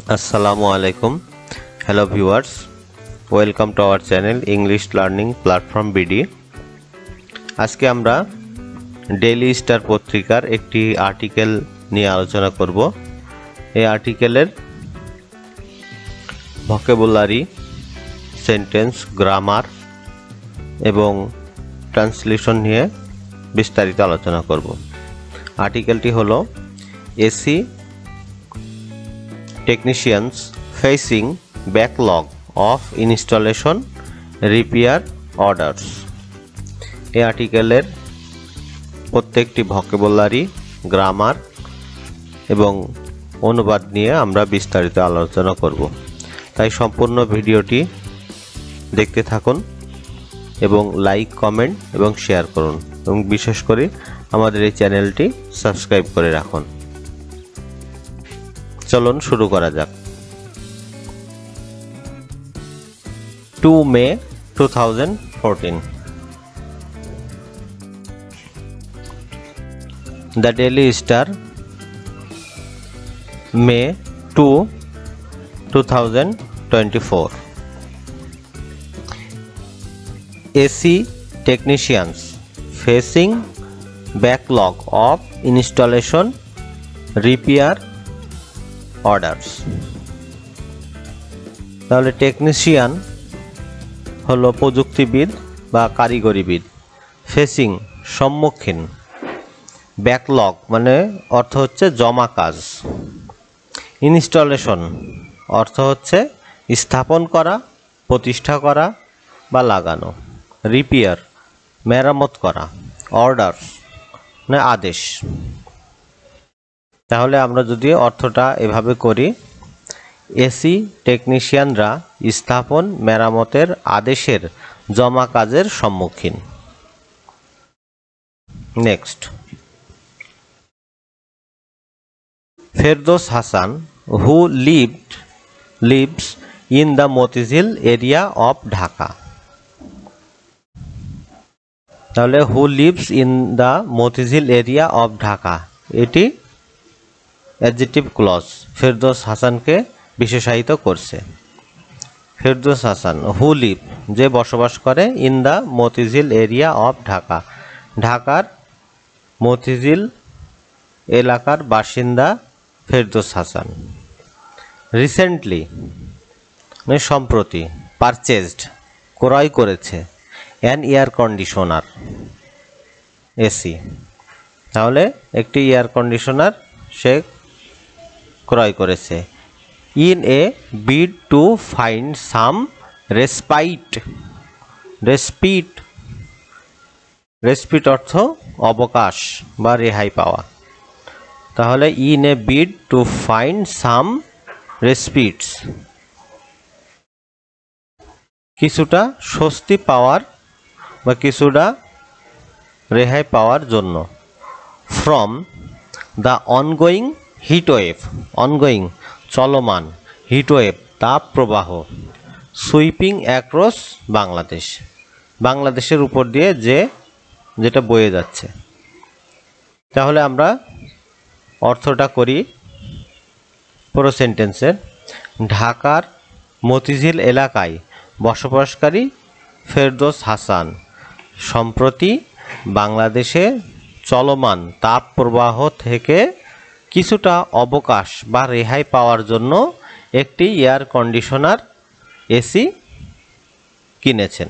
Assalamu alaikum. Hello viewers, welcome to our channel English Learning Platform BD. আজকে আমরা daily star পত্রিকার একটি article নিয়ে আলোচনা করব। এই আর্টিকেলের ভোকাবুলারি, সেন্টেন্স, গ্রামার এবং ট্রান্সলেশন নিয়ে বিস্তারিত আলোচনা করব। আর্টিকেলটি হলো AC technicians facing backlog of installation repair orders। এই আর্টিকেলের প্রত্যেকটি ভোকাবুলারি, গ্রামার এবং অনুবাদ নিয়ে আমরা বিস্তারিত আলোচনা করব। তাই সম্পূর্ণ ভিডিওটি দেখতে থাকুন এবং লাইক, কমেন্ট এবং শেয়ার করুন এবং বিশেষ করে আমাদের এই চ্যানেলটি সাবস্ক্রাইব করে রাখুন। চলুন শুরু করা যাক। 2 May 2014 The Daily Star, May 2, 2024 AC technicians facing backlog of installation repair orders. তাহলে টেকনিশিয়ান হলো প্রযুক্তিবিদ বা কারিগরিবিদ, ফেসিং সম্মুখীন, ব্যাকলগ মানে অর্থ হচ্ছে জমা কাজ, ইনস্টলেশন অর্থ হচ্ছে স্থাপন করা, প্রতিষ্ঠা করা বা লাগানো, রিপেয়ার মেরামত করা, অর্ডারস মানে আদেশ। তাহলে আমরা যদি অর্থটা এভাবে করি, এসি টেকনিশিয়ানরা স্থাপন মেরামতের আদেশের জমা কাজের সম্মুখীন। Next, Ferdous Hasan who lives in the Motijheel area of Dhaka. তাহলে who lives in the Motijheel area of Dhaka, এটি অ্যাডজেক্টিভ ক্লজ ফেরদৌস হাসানকে বিশেষায়িত করছে। ফেরদৌস হাসান হু লিভ যে বসবাস করে, in the Motijheel area of Dhaka ঢাকার মতিঝিল এলাকার বাসিন্দা ফেরদৌস হাসান। রিসেন্টলি মানে সম্প্রতি, পারচেজড ক্রয় করেছে, অ্যান এয়ার কন্ডিশনার এসি। তাহলে একটি এয়ার কন্ডিশনার সে ক্রয় করেছে। In a bid to find some respite অর্থ অবকাশ বা রেহাই পাওয়া। তাহলে in a bid to find some respites কিছুটা স্বস্তি পাওয়ার বা কিছুটা রেহাই পাওয়ার জন্য। From the ongoing heatwave, ongoing চলমান, হিটওয়েভ তাপ প্রবাহ, সুইপিং অ্যাক্রস বাংলাদেশ বাংলাদেশের উপর দিয়ে যেটা বয়ে যাচ্ছে। তাহলে আমরা অর্থটা করি পুরো সেন্টেন্সের। ঢাকার মতিঝিল এলাকায় বসবাসকারী ফেরদৌস হাসান সম্প্রতি বাংলাদেশে চলমান তাপ প্রবাহ থেকে কিছুটা অবকাশ বা রেহাই পাওয়ার জন্য একটি এয়ার কন্ডিশনার এসি কিনেছেন।